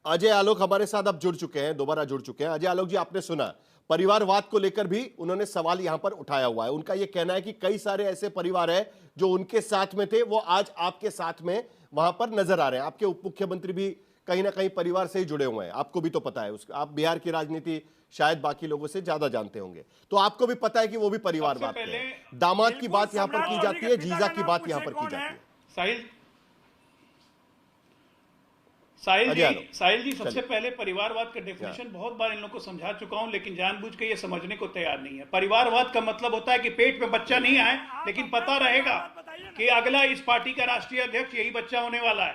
अजय आलोक हमारे साथ अब जुड़ चुके हैं, दोबारा जुड़ चुके हैं। अजय आलोक जी, आपने सुना परिवारवाद को लेकर भी उन्होंने सवाल यहां पर उठाया हुआ है। उनका यह कहना है कि कई सारे ऐसे परिवार हैं जो उनके साथ में थे, वो आज आपके साथ में वहां पर नजर आ रहे हैं। आपके उप मुख्यमंत्री भी कहीं ना कहीं परिवार से ही जुड़े हुए हैं, आपको भी तो पता है। आप बिहार की राजनीति शायद बाकी लोगों से ज्यादा जानते होंगे, तो आपको भी पता है कि वो भी परिवारवाद के हैं। दामाद की बात यहां पर की जाती है, जीजा की बात यहां पर की जाती है। साहिल जी, सबसे पहले परिवारवाद का डेफिनेशन बहुत बार इन लोगों को समझा चुका हूं, लेकिन जानबूझ के ये समझने को तैयार नहीं है। परिवारवाद का मतलब होता है कि पेट में बच्चा नहीं आए, लेकिन पता रहेगा कि अगला इस पार्टी का राष्ट्रीय अध्यक्ष यही बच्चा होने वाला है।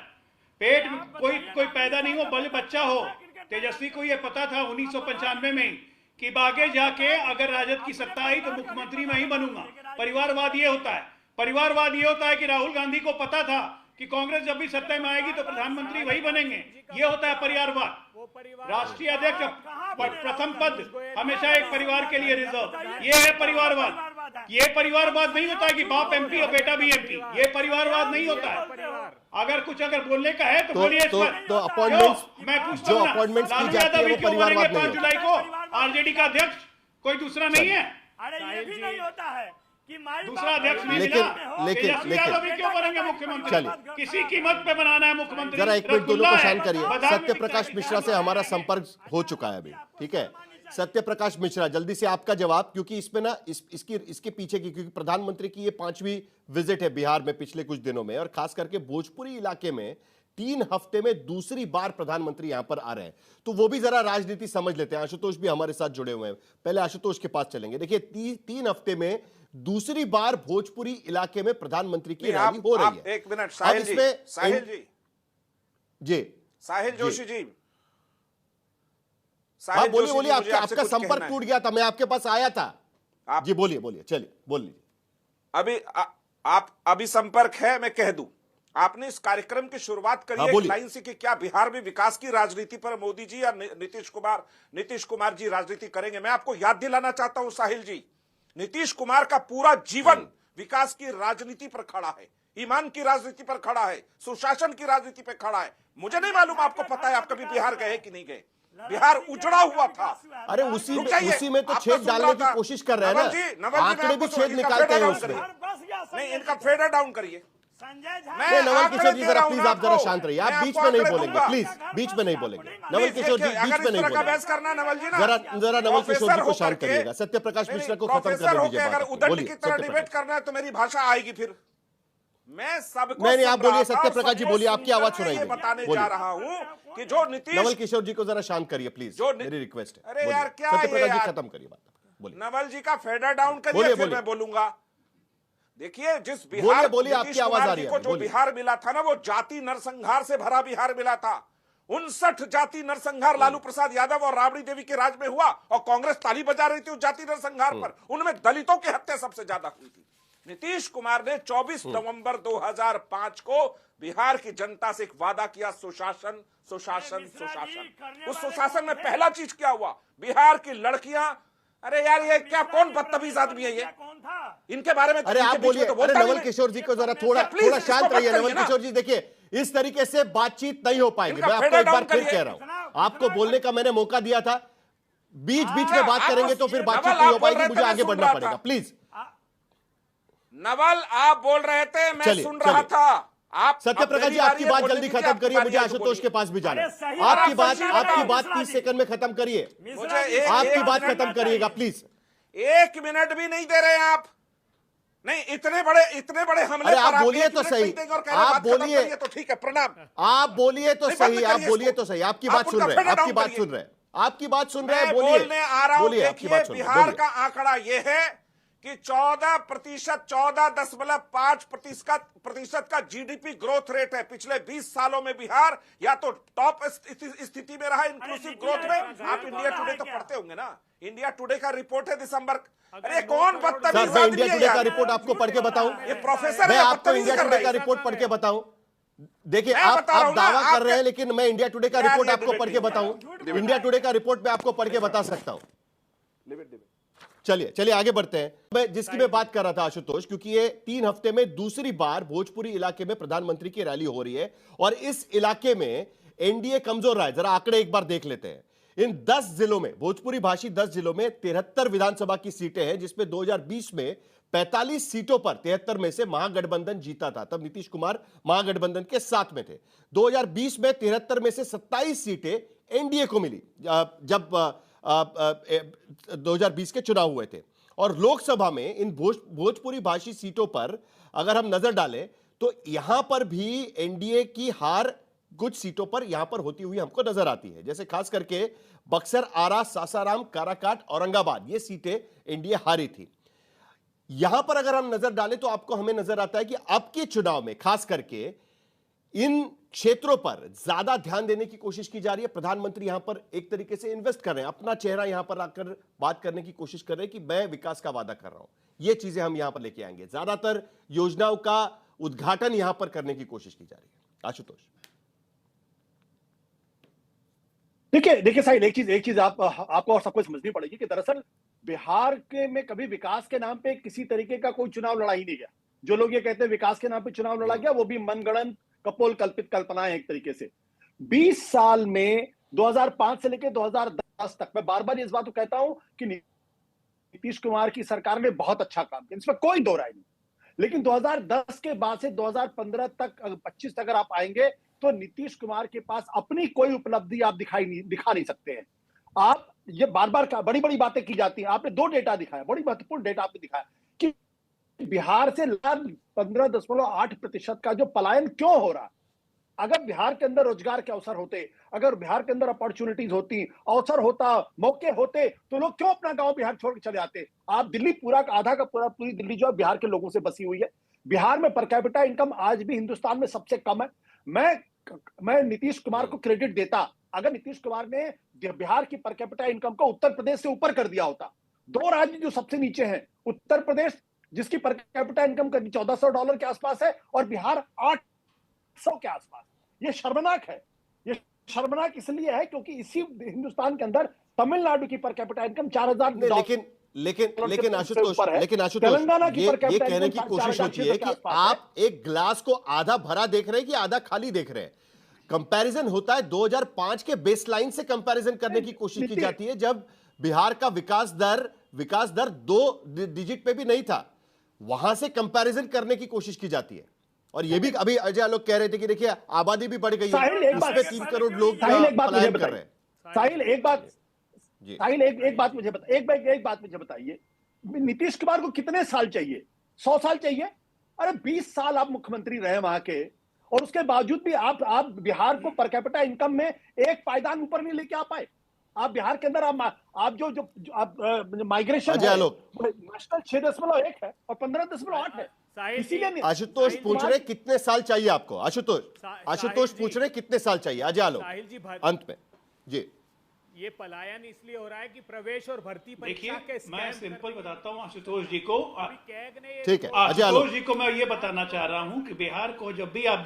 पेट में कोई पैदा नहीं हो, बल्कि बच्चा हो। तेजस्वी को यह पता था 1995 में कि आगे जाके अगर राजद की सत्ता आई तो मुख्यमंत्री मैं ही बनूंगा। परिवारवाद ये होता है। परिवारवाद ये होता है कि राहुल गांधी को पता था कि कांग्रेस जब भी सत्ता में आएगी तो प्रधानमंत्री वही बनेंगे। ये होता है परिवारवाद। राष्ट्रीय अध्यक्ष प्रथम पद हमेशा एक परिवार के लिए रिजर्व। ये है परिवारवाद। ये परिवारवाद नहीं होता है कि बाप एमपी और बेटा भी एमपी। ये परिवारवाद नहीं होता है। अगर बोलने का है तो बोलिए। तो अपॉइंटमेंट्स, मैं पूछता जो हूं, अपॉइंटमेंट्स की लालू जाती है यादव वो क्यों परिवारवाद बनेंगे नहीं 5 जुलाई को आरजेडी का अध्यक्ष? कोई दूसरा नहीं है। अरे ये भी नहीं होता है कि दूसरा अध्यक्ष नहीं लेकिन यादव भी क्यों बनेंगे मुख्यमंत्री? किसी कीमत पे बनाना है मुख्यमंत्री। जरा एक मिनट दोनों को शांत करिए। सत्य प्रकाश मिश्रा से हमारा संपर्क हो चुका है अभी, ठीक है? सत्य प्रकाश मिश्रा, जल्दी से आपका जवाब, क्योंकि इसमें ना इसके पीछे की, क्योंकि प्रधानमंत्री की ये 5वीं विजिट है बिहार में पिछले कुछ दिनों में, और खास करके भोजपुरी इलाके में 3 हफ्ते में दूसरी बार प्रधानमंत्री यहां पर आ रहे हैं। तो वो भी जरा राजनीति समझ लेते हैं। आशुतोष भी हमारे साथ जुड़े हुए हैं, पहले आशुतोष के पास चलेंगे। देखिए, 3 हफ्ते में दूसरी बार भोजपुरी इलाके में प्रधानमंत्री की रैली हो रही है। एक मिनट साहिल जी, जी साहिल जोशी जी, हाँ बोलिए। आपका संपर्क टूट गया था, मैं आपके पास आया था। जी बोलिए, चलिए बोल लीजिए। अभी संपर्क है, मैं कह दूं। आपने इस कार्यक्रम की शुरुआत करी है लाइन से कि क्या बिहार में विकास की राजनीति पर मोदी जी या नीतीश कुमार जी राजनीति करेंगे। मैं आपको याद दिलाना चाहता हूं साहिल जी, नीतीश कुमार का पूरा जीवन विकास की राजनीति पर खड़ा है, ईमान की राजनीति पर खड़ा है, सुशासन की राजनीति पर खड़ा है। मुझे नहीं मालूम आपको पता है, आप कभी बिहार गए कि नहीं गए? बिहार उजड़ा हुआ था। अरे उसी में तो छेद डालने की कोशिश कर रहे हैं ना, आंकड़े भी छेद निकालते हैं उसमें। नहीं, इनका फेडर डाउन करिए। नवल किशोर जी जरा प्लीज, आप जरा शांत रहिए। आप बीच में नहीं बोलेंगे प्लीज, बीच में नहीं बोलेंगे। नवल किशोर जी बीच में नहीं बोलेंगे। जरा नवल किशोर जी को शांत करिएगा। सत्य प्रकाश मिश्रा को खत्म करने दीजिए। अगर उदंड की तरह डिबेट करना है तो मेरी भाषा आएगी फिर। मैं सबको नहीं, आप बोलिए सत्य प्रकाश जी, बोलिए, आपकी आवाज सुनाई ये बताने जा रहा हूं कि जो नीतीश, नवल किशोर जी को जरा शांत करिए प्लीज, मेरी रिक्वेस्ट है। अरे यार क्या सत्य प्रकाश जी खत्म करिए बात, बोलिए। नवल जी का फेडर डाउन करिए, फिर मैं बोलूंगा। देखिए, जिस बिहार बोलिए, आपकी आवाज आ रही है। जो बिहार मिला था ना, वो जाति नरसंहार से भरा बिहार मिला था। 59 जाति नरसंहार लालू प्रसाद यादव और राबड़ी देवी के राज में हुआ, और कांग्रेस ताली बजा रही थी उस जाति नरसंहार पर। उनमें दलितों की हत्या सबसे ज्यादा हुई थी। नीतीश कुमार ने 24 नवंबर 2005 को बिहार की जनता से एक वादा किया, सुशासन सुशासन सुशासन। उस सुशासन में पहला चीज क्या हुआ? बिहार की लड़कियां, अरे यार ये क्या, कौन बदतमीज आदमी है ये? इनके बारे में अरे आप बोलिए। अरे नवल किशोर जी को जरा थोड़ा शांत रहिए। नवल किशोर जी देखिए, इस तरीके से बातचीत नहीं हो पाएगी। मैं आपको एक बार फिर कह रहा हूं, आपको बोलने का मैंने मौका दिया था। बीच में बात करेंगे तो फिर बातचीत नहीं हो पाएगी, मुझे आगे बढ़ना पड़ेगा। प्लीज नवल, आप बोल रहे थे, मैं सुन रहा था। आप सत्य प्रकाश जी, आपकी बात जल्दी खत्म करिए, मुझे आशुतोष के पास भी जाना है। आपकी बात 30 सेकंड में खत्म करिए। आपकी बात खत्म करिएगा प्लीज। 1 मिनट भी नहीं दे रहे हैं आप। नहीं, इतने बड़े हमले। अरे आप बोलिए तो सही, आप बोलिए तो ठीक है, प्रणाम। आप बोलिए तो सही, आप बोलिए तो सही। आपकी बात सुन रहे हैं, आपकी बात सुन रहे हैं, आपकी बात सुन रहे हैं। बोलने आ रहा हूं। देखिए, बिहार का आंकड़ा यह है कि 14%, 14.5% का जीडीपी ग्रोथ रेट है। पिछले 20 सालों में बिहार या तो टॉप स्थिति में रहा इंक्लूसिव ग्रोथ में। आप इंडिया टुडे तो पढ़ते होंगे ना, इंडिया टुडे का रिपोर्ट है दिसंबर। अरे कौन बदतमीज मैं इंडिया टुडे का रिपोर्ट आपको पढ़ के बताऊं? ये प्रोफेसर मैं आपको इंडिया टुडे का रिपोर्ट पढ़ के बताऊं? देखिए, आप दावा कर रहे हैं, लेकिन मैं इंडिया टुडे का रिपोर्ट आपको पढ़ के बताऊं? इंडिया टुडे का रिपोर्ट मैं आपको पढ़ के बता सकता हूं। चलिए आगे बढ़ते हैं। जिसकी मैं बात कर रहा था आशुतोष, क्योंकि ये 3 हफ्ते में दूसरी बार भोजपुरी इलाके में प्रधानमंत्री की रैली हो रही है, और इस इलाके में एनडीए कमजोर रहा है। जरा आंकड़े एक बार देख लेते हैं। इन 10 जिलों में, भोजपुरी भाषी 10 जिलों में 73 विधानसभा की सीटें हैं, जिसमें 2020 में 45 सीटों पर 73 में से महागठबंधन जीता था। तब नीतीश कुमार महागठबंधन के साथ में थे। 2020 में 73 में से 27 सीटें एनडीए को मिली जब 2020 के चुनाव हुए थे। और लोकसभा में इन भोजपुरी भाषी सीटों पर अगर हम नजर डालें तो यहां पर भी एनडीए की हार कुछ सीटों पर यहां पर होती हुई हमको नजर आती है। जैसे खास करके बक्सर, आरा, सासाराम, काराकाट, औरंगाबाद, ये सीटें एनडीए हारी थी। यहां पर अगर हम नजर डालें तो आपको हमें नजर आता है कि अब के चुनाव में खास करके इन क्षेत्रों पर ज्यादा ध्यान देने की कोशिश की जा रही है। प्रधानमंत्री यहां पर एक तरीके से इन्वेस्ट कर रहे हैं, अपना चेहरा यहां पर आकर बात करने की कोशिश कर रहे हैं कि मैं विकास का वादा कर रहा हूं। ये चीजें हम यहां पर लेके आएंगे। ज्यादातर योजनाओं का उद्घाटन यहां पर करने की कोशिश की जा रही है। आशुतोष, देखिए साहिल, एक चीज आपको और सबको समझनी पड़ेगी कि दरअसल बिहार के में कभी विकास के नाम पे किसी तरीके का कोई चुनाव लड़ा ही नहीं गया। जो लोग ये कहते हैं विकास के नाम पे चुनाव लड़ा गया, वो भी मनगढ़ंत कपोल कल्पित कल्पनाएं एक तरीके से। 20 साल में 2005 से लेकर 2010 तक मैं बार बार इस बात को कहता हूं कि नीतीश कुमार की सरकार ने बहुत अच्छा काम किया, इसमें कोई दो राय नहीं। लेकिन 2010 के बाद से 2015 तक 25 तक अगर आप आएंगे तो नीतीश कुमार के पास अपनी कोई उपलब्धि आप दिखा नहीं सकते हैं। आप ये बार बार बड़ी बड़ी बातें की जाती हैं। आपने 2 डेटा दिखाया, बड़ी महत्वपूर्ण डेटा आपने दिखाया कि बिहार से 15.8% का जो पलायन क्यों हो रहा। अगर बिहार के अंदर रोजगार के अवसर होते, अगर बिहार के अंदर अपॉर्चुनिटीज होती, अवसर होता, मौके होते, तो लोग क्यों अपना गांव बिहार छोड़ के चले आते। आप दिल्ली पूरा आधा का पूरी दिल्ली जो है बिहार के लोगों से बसी हुई है। बिहार में पर कैपिटा इनकम आज भी हिंदुस्तान में सबसे कम है। मैं नीतीश कुमार को क्रेडिट देता अगर नीतीश कुमार ने बिहार की पर कैपिटा इनकम को उत्तर प्रदेश से ऊपर कर दिया होता। 2 राज्य जो सबसे नीचे हैं, उत्तर प्रदेश जिसकी पर कैपिटा इनकम करीब $1400 के आसपास है और बिहार 800 के आसपास। ये शर्मनाक है। ये शर्मनाक इसलिए है क्योंकि इसी हिंदुस्तान के अंदर तमिलनाडु की पर कैपिटा इनकम $4000। लेकिन आशुतोष, ये कहने की कोशिश होती है कि आप एक ग्लास को आधा भरा देख रहे हैं कि आधा खाली देख रहे हैं। कंपैरिजन होता है 2005 के बेसलाइन से कंपैरिजन करने की कोशिश की जाती है, जब बिहार का विकास दर 2 डिजिट पे भी नहीं था। वहां से कंपैरिजन करने की कोशिश की जाती है। और ये भी अभी अजय लोग कह रहे थे कि देखिए आबादी भी बढ़ गई है, उसमें 3 करोड़ लोग पलायन कर रहे हैं। साहिल एक बात मुझे बताइए, नीतीश कुमार को कितने साल चाहिए? 100 साल चाहिए? अरे 20 साल आप मुख्यमंत्री रहे वहां के, और उसके बावजूद भी आप बिहार को पर कैपिटा इनकम में एक पायदान ऊपर नहीं लेके आ पाए। आप बिहार के अंदर आप जो माइग्रेशन नेशनल 6.1 है और 15.8 है। इसीलिए आशुतोष पूछ रहे कितने साल चाहिए आपको? आशुतोष पूछ रहे कितने साल चाहिए? अजय आलोक अंत में जी। ये पलायन इसलिए हो रहा है कि प्रवेश और भर्ती परीक्षा के मैं सिंपल बताता हूं आशुतोष जी को। ठीक है, आशुतोष जी को मैं ये बताना चाह रहा हूं कि बिहार को जब भी आप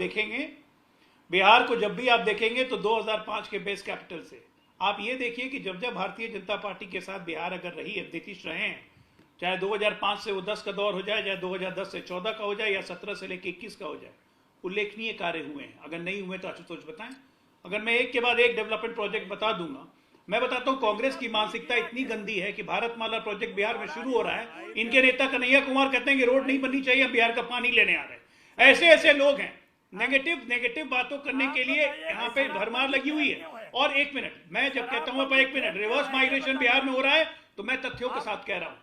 देखेंगे तो 2005 के बेस कैपिटल से आप ये देखिए कि जब भारतीय जनता पार्टी के साथ बिहार अगर रही है, नीतीश रहे हैं, चाहे 2005 से वो 10 का दौर हो जाए, चाहे 2010 से 14 का हो जाए या 17 से लेकर 21 का हो जाए, उल्लेखनीय कार्य हुए हैं। अगर नहीं हुए तो आशुतोष बताएं। अगर मैं एक के बाद एक डेवलपमेंट प्रोजेक्ट बता दूंगा। मैं बताता हूं कांग्रेस की मानसिकता इतनी गंदी है कि भारतमाला प्रोजेक्ट बिहार में शुरू हो रहा है, इनके नेता कन्हैया कुमार कहते हैं कि रोड नहीं बननी चाहिए, बिहार का पानी लेने आ रहे हैं। ऐसे लोग हैं, नेगेटिव बातों करने के लिए यहाँ पे भरमार लगी हुई है। और 1 मिनट, मैं जब कहता हूं 1 मिनट, रिवर्स माइग्रेशन बिहार में हो रहा है तो मैं तथ्यों के साथ कह रहा हूं।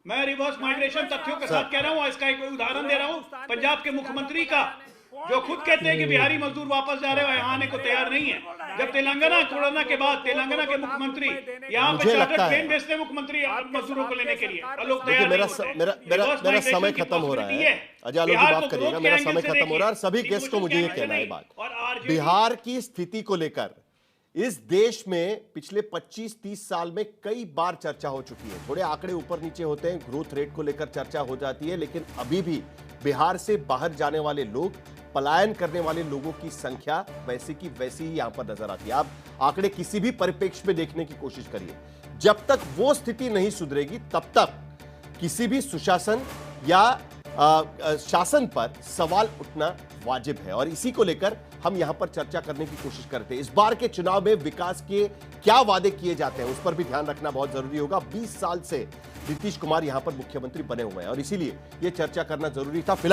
मैं रिवर्स माइग्रेशन तथ्यों के साथ कह रहा हूं। इसका एक उदाहरण दे रहा हूं पंजाब के मुख्यमंत्री का, जो खुद कहते हैं कि बिहारी मजदूर वापस जा रहे हैं, यहाँ आने को तैयार नहीं है। जब तेलंगाना कोरोना के बाद तेलंगाना के मुख्यमंत्री यहाँ पर चार्टर ट्रेन भेजते मुख्यमंत्री मजदूरों को लेने के लिए, लोग तैयार नहीं होते। मेरा समय खत्म हो रहा है। अजय आलोक जी बात करिएगा, मेरा समय खत्म हो रहा है। सभी गेस्ट को मुझे ये कहना है बात, बिहार की स्थिति को लेकर इस देश में पिछले 25-30 साल में कई बार चर्चा हो चुकी है। थोड़े आंकड़े ऊपर नीचे होते हैं, ग्रोथ रेट को लेकर चर्चा हो जाती है, लेकिन अभी भी बिहार से बाहर जाने वाले लोग, पलायन करने वाले लोगों की संख्या वैसी की वैसी ही यहां पर नजर आती है। आप आंकड़े किसी भी परिप्रेक्ष्य में देखने की कोशिश करिए, जब तक वो स्थिति नहीं सुधरेगी तब तक किसी भी सुशासन या शासन पर सवाल उठना वाजिब है और इसी को लेकर हम यहां पर चर्चा करने की कोशिश करते हैं। इस बार के चुनाव में विकास के क्या वादे किए जाते हैं उस पर भी ध्यान रखना बहुत जरूरी होगा। 20 साल से नीतीश कुमार यहां पर मुख्यमंत्री बने हुए हैं और इसीलिए यह चर्चा करना जरूरी था। फिलहाल